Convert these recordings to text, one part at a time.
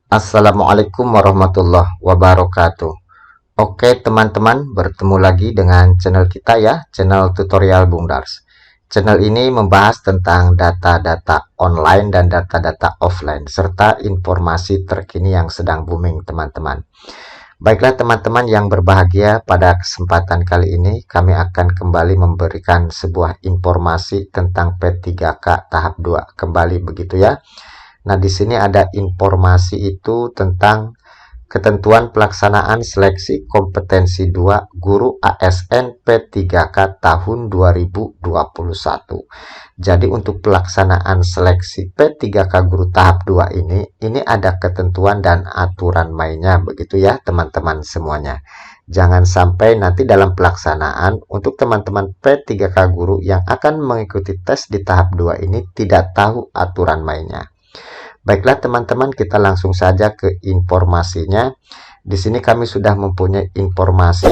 Assalamualaikum warahmatullahi wabarakatuh. Oke teman-teman, bertemu lagi dengan channel kita ya, channel tutorial Bung Dars. Channel ini membahas tentang data-data online dan data-data offline, serta informasi terkini yang sedang booming teman-teman. Baiklah teman-teman yang berbahagia, pada kesempatan kali ini kami akan kembali memberikan sebuah informasi tentang P3K tahap 2. Kembali begitu ya. Nah, di sini ada informasi itu tentang ketentuan pelaksanaan seleksi kompetensi 2 guru ASN P3K tahun 2021. Jadi untuk pelaksanaan seleksi P3K guru tahap 2 ini ada ketentuan dan aturan mainnya begitu ya teman-teman semuanya. Jangan sampai nanti dalam pelaksanaan untuk teman-teman P3K guru yang akan mengikuti tes di tahap 2 ini tidak tahu aturan mainnya. Baiklah teman-teman, kita langsung saja ke informasinya. Di sini kami sudah mempunyai informasi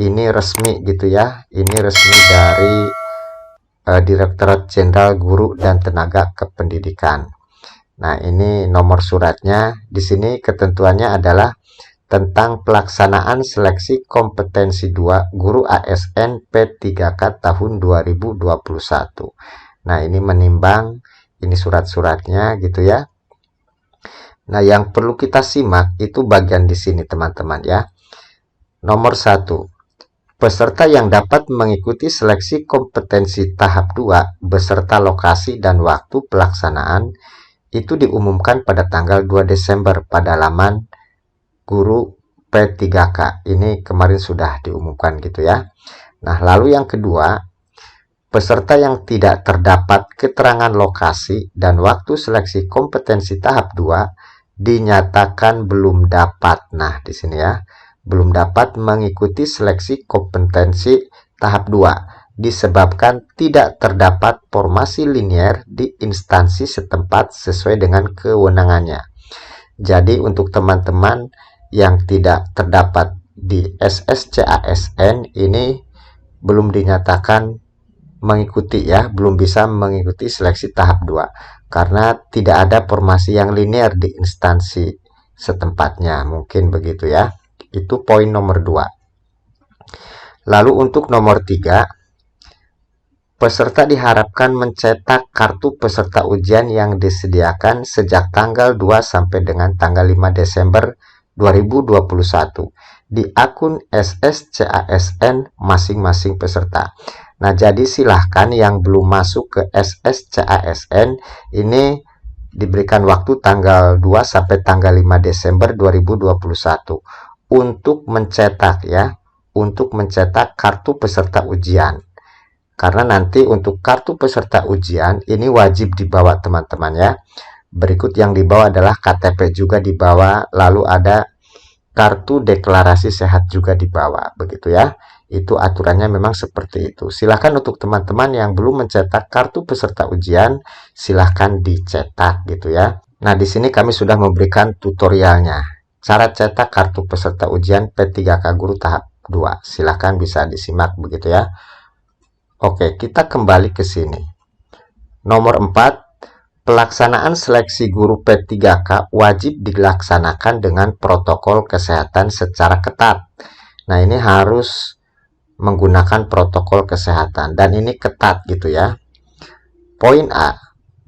ini resmi gitu ya. Ini resmi dari Direktorat Jenderal Guru dan Tenaga Kependidikan. Nah, ini nomor suratnya. Di sini ketentuannya adalah tentang pelaksanaan seleksi kompetensi 2 guru ASN P3K tahun 2021. Nah, ini menimbang, ini surat-suratnya gitu ya. Nah, yang perlu kita simak itu bagian di sini teman-teman ya. Nomor 1. Peserta yang dapat mengikuti seleksi kompetensi tahap 2 beserta lokasi dan waktu pelaksanaan itu diumumkan pada tanggal 2 Desember pada laman guru P3K. Ini kemarin sudah diumumkan gitu ya. Nah, lalu yang kedua, peserta yang tidak terdapat keterangan lokasi dan waktu seleksi kompetensi tahap 2 dinyatakan belum dapat. Nah, di sini ya, belum dapat mengikuti seleksi kompetensi tahap 2 disebabkan tidak terdapat formasi linier di instansi setempat sesuai dengan kewenangannya. Jadi untuk teman-teman yang tidak terdapat di SSCASN ini belum dinyatakan mengikuti ya, belum bisa mengikuti seleksi tahap 2 karena tidak ada formasi yang linear di instansi setempatnya, mungkin begitu ya. Itu poin nomor 2. Lalu untuk nomor 3, peserta diharapkan mencetak kartu peserta ujian yang disediakan sejak tanggal 2 sampai dengan tanggal 5 Desember 2021 di akun SSCASN masing-masing peserta. Nah, jadi silahkan yang belum masuk ke SSCASN ini diberikan waktu tanggal 2 sampai tanggal 5 Desember 2021 untuk mencetak ya, untuk mencetak kartu peserta ujian. Karena nanti untuk kartu peserta ujian ini wajib dibawa teman-teman ya. Berikut yang dibawa adalah KTP juga dibawa, lalu ada kartu deklarasi sehat juga dibawa, begitu ya. Itu aturannya memang seperti itu. Silahkan untuk teman-teman yang belum mencetak kartu peserta ujian, silahkan dicetak gitu ya. Nah, di sini kami sudah memberikan tutorialnya. Cara cetak kartu peserta ujian P3K Guru tahap 2. Silahkan bisa disimak begitu ya. Oke, kita kembali ke sini. Nomor 4. Pelaksanaan seleksi guru P3K wajib dilaksanakan dengan protokol kesehatan secara ketat. Nah, ini harus menggunakan protokol kesehatan dan ini ketat gitu ya. Poin A,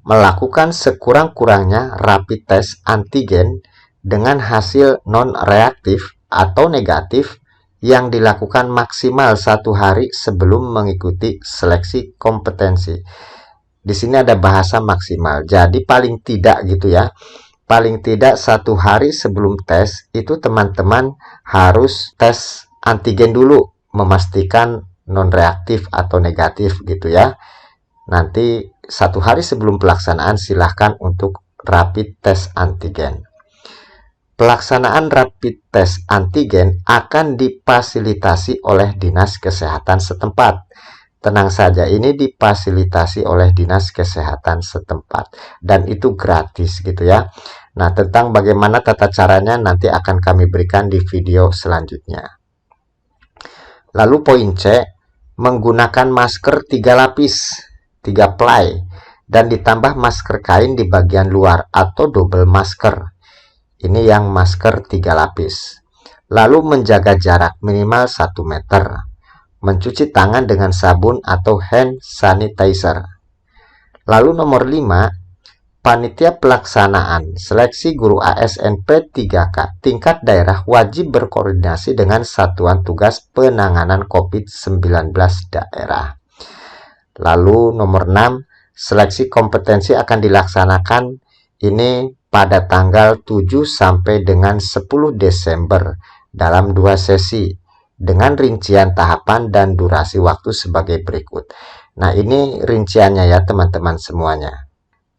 melakukan sekurang-kurangnya rapid test antigen dengan hasil non-reaktif atau negatif yang dilakukan maksimal 1 hari sebelum mengikuti seleksi kompetensi. Di sini ada bahasa maksimal, jadi paling tidak gitu ya, paling tidak 1 hari sebelum tes itu teman-teman harus tes antigen dulu, memastikan non-reaktif atau negatif gitu ya. Nanti 1 hari sebelum pelaksanaan silahkan untuk rapid test antigen. Pelaksanaan rapid test antigen akan difasilitasi oleh Dinas Kesehatan setempat. Tenang saja, ini difasilitasi oleh Dinas Kesehatan setempat dan itu gratis gitu ya. Nah, tentang bagaimana tata caranya nanti akan kami berikan di video selanjutnya. Lalu poin C, menggunakan masker 3 lapis, 3 ply, dan ditambah masker kain di bagian luar atau double masker. Ini yang masker 3 lapis. Lalu menjaga jarak minimal 1 meter. Mencuci tangan dengan sabun atau hand sanitizer. Lalu nomor 5, panitia pelaksanaan seleksi guru ASNP 3K tingkat daerah wajib berkoordinasi dengan Satuan Tugas Penanganan COVID-19 daerah. Lalu nomor 6, seleksi kompetensi akan dilaksanakan ini pada tanggal 7 sampai dengan 10 Desember dalam 2 sesi dengan rincian tahapan dan durasi waktu sebagai berikut. Nah, ini rinciannya ya teman-teman semuanya.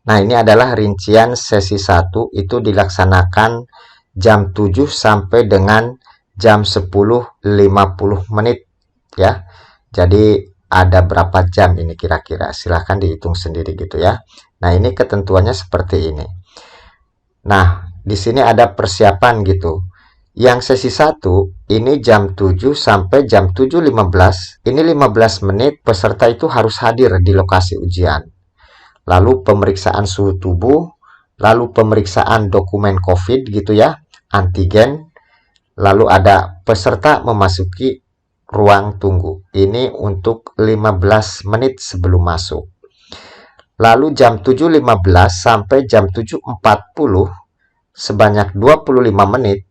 Nah, ini adalah rincian sesi 1 itu dilaksanakan jam 7 sampai dengan jam 10.50 menit ya. Jadi ada berapa jam ini kira-kira? Silahkan dihitung sendiri gitu ya. Nah, ini ketentuannya seperti ini. Nah, di sini ada persiapan gitu. Yang sesi 1 ini jam 7 sampai jam 7.15. Ini 15 menit peserta itu harus hadir di lokasi ujian. Lalu pemeriksaan suhu tubuh, lalu pemeriksaan dokumen COVID gitu ya, antigen. Lalu ada peserta memasuki ruang tunggu. Ini untuk 15 menit sebelum masuk. Lalu jam 7.15 sampai jam 7.40 sebanyak 25 menit.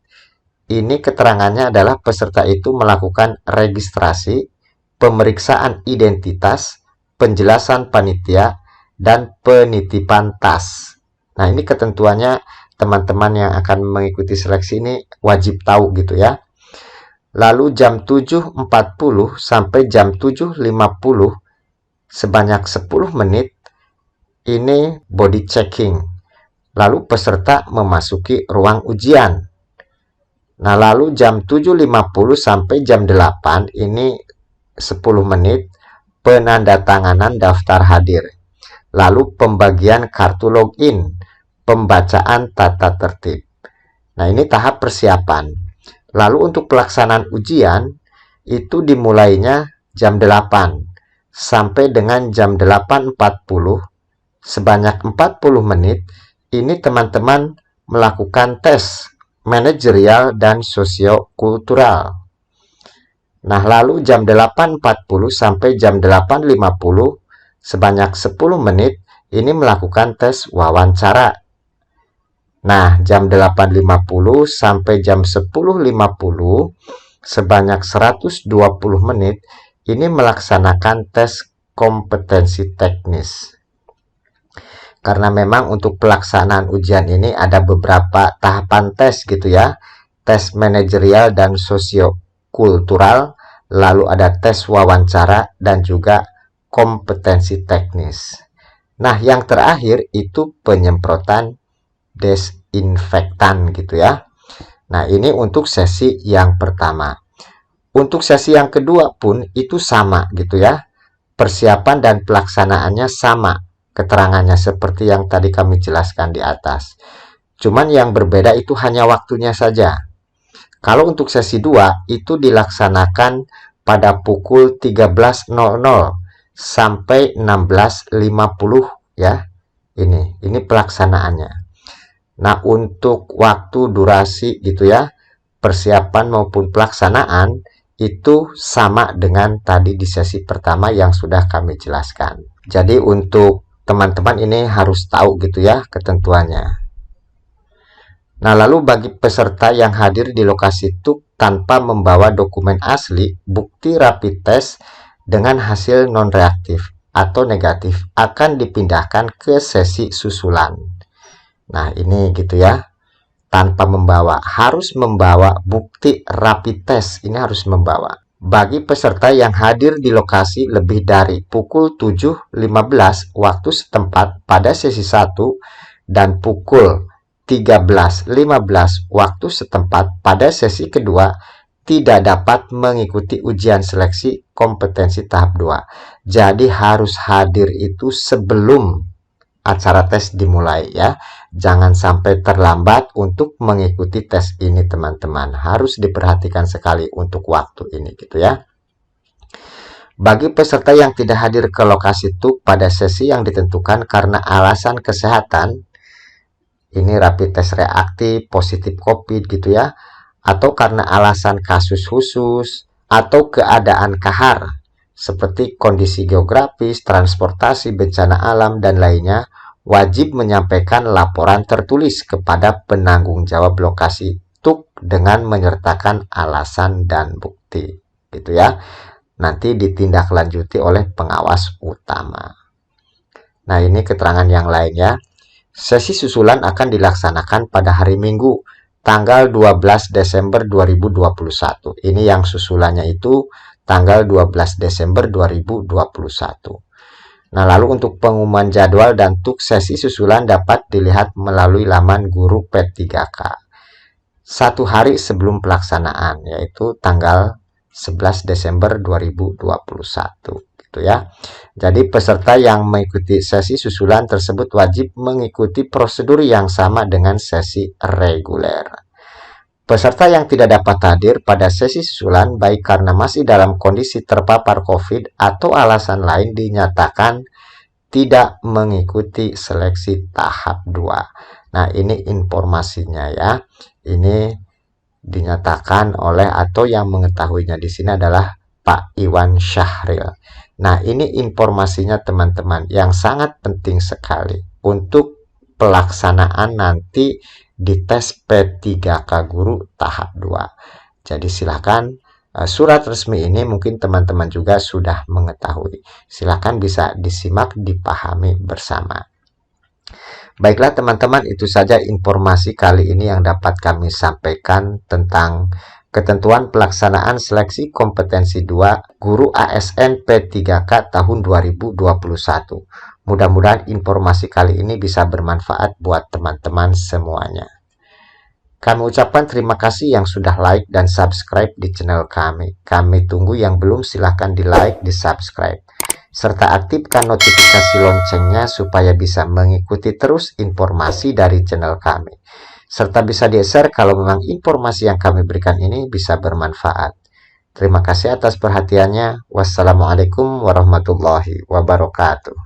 Ini keterangannya adalah peserta itu melakukan registrasi, pemeriksaan identitas, penjelasan panitia, dan penitipan tas. Nah, ini ketentuannya teman-teman yang akan mengikuti seleksi ini wajib tahu gitu ya. Lalu jam 7.40 sampai jam 7.50 sebanyak 10 menit ini body checking. Lalu peserta memasuki ruang ujian. Nah, lalu jam 7.50 sampai jam 8 ini 10 menit penandatanganan daftar hadir. Lalu pembagian kartu login, pembacaan tata tertib. Nah, ini tahap persiapan. Lalu untuk pelaksanaan ujian itu dimulainya jam 8 sampai dengan jam 8.40 sebanyak 40 menit. Ini teman-teman melakukan tes manajerial dan sosiokultural. Nah, lalu jam 8.40 sampai jam 8.50 sebanyak 10 menit ini melakukan tes wawancara. Nah, jam 8.50 sampai jam 10.50 sebanyak 120 menit ini melaksanakan tes kompetensi teknis. Karena memang untuk pelaksanaan ujian ini ada beberapa tahapan tes gitu ya. Tes manajerial dan sosiokultural, lalu ada tes wawancara dan juga kompetensi teknis. Nah, yang terakhir itu penyemprotan desinfektan gitu ya. Nah, ini untuk sesi yang pertama. Untuk sesi yang kedua pun itu sama gitu ya. Persiapan dan pelaksanaannya sama. Keterangannya seperti yang tadi kami jelaskan di atas. Cuman yang berbeda itu hanya waktunya saja. Kalau untuk sesi 2 itu dilaksanakan pada pukul 13.00 sampai 16.50 ya. Ini pelaksanaannya. Nah, untuk waktu durasi gitu ya, persiapan maupun pelaksanaan itu sama dengan tadi di sesi pertama yang sudah kami jelaskan. Jadi untuk teman-teman ini harus tahu gitu ya ketentuannya. Nah, lalu bagi peserta yang hadir di lokasi TUK tanpa membawa dokumen asli, bukti rapid test dengan hasil non-reaktif atau negatif akan dipindahkan ke sesi susulan. Nah, ini gitu ya. Tanpa membawa, harus membawa bukti rapid test. Ini harus membawa. Bagi peserta yang hadir di lokasi lebih dari pukul 7.15 waktu setempat pada sesi 1 dan pukul 13.15 waktu setempat pada sesi kedua tidak dapat mengikuti ujian seleksi kompetensi tahap 2. Jadi harus hadir itu sebelum acara tes dimulai ya. Jangan sampai terlambat untuk mengikuti tes ini teman-teman. Harus diperhatikan sekali untuk waktu ini gitu ya. Bagi peserta yang tidak hadir ke lokasi TUK pada sesi yang ditentukan karena alasan kesehatan, ini rapid test reaktif, positif COVID gitu ya, atau karena alasan kasus khusus, atau keadaan kahar, seperti kondisi geografis, transportasi, bencana alam, dan lainnya, wajib menyampaikan laporan tertulis kepada penanggung jawab lokasi TUK dengan menyertakan alasan dan bukti, gitu ya. Nanti ditindaklanjuti oleh pengawas utama. Nah, ini keterangan yang lainnya. Sesi susulan akan dilaksanakan pada hari Minggu, tanggal 12 Desember 2021. Ini yang susulannya itu tanggal 12 Desember 2021. Nah, lalu untuk pengumuman jadwal dan TUK sesi susulan dapat dilihat melalui laman guru P3K. Satu hari sebelum pelaksanaan, yaitu tanggal 11 Desember 2021. Ya. Jadi peserta yang mengikuti sesi susulan tersebut wajib mengikuti prosedur yang sama dengan sesi reguler. Peserta yang tidak dapat hadir pada sesi susulan baik karena masih dalam kondisi terpapar COVID atau alasan lain dinyatakan tidak mengikuti seleksi tahap 2. Nah, ini informasinya ya. Ini dinyatakan oleh atau yang mengetahuinya di sini adalah Pak Iwan Syahril. Nah, ini informasinya teman-teman yang sangat penting sekali untuk pelaksanaan nanti di tes P3K Guru tahap 2. Jadi silakan surat resmi ini mungkin teman-teman juga sudah mengetahui. Silakan bisa disimak, dipahami bersama. Baiklah teman-teman, itu saja informasi kali ini yang dapat kami sampaikan tentang ketentuan pelaksanaan seleksi kompetensi 2 Guru ASN P3K tahun 2021. Mudah-mudahan informasi kali ini bisa bermanfaat buat teman-teman semuanya. Kami ucapkan terima kasih yang sudah like dan subscribe di channel kami. Kami tunggu yang belum, silahkan di like, di subscribe. Serta aktifkan notifikasi loncengnya supaya bisa mengikuti terus informasi dari channel kami. Serta bisa di-share kalau memang informasi yang kami berikan ini bisa bermanfaat. Terima kasih atas perhatiannya. Wassalamualaikum warahmatullahi wabarakatuh.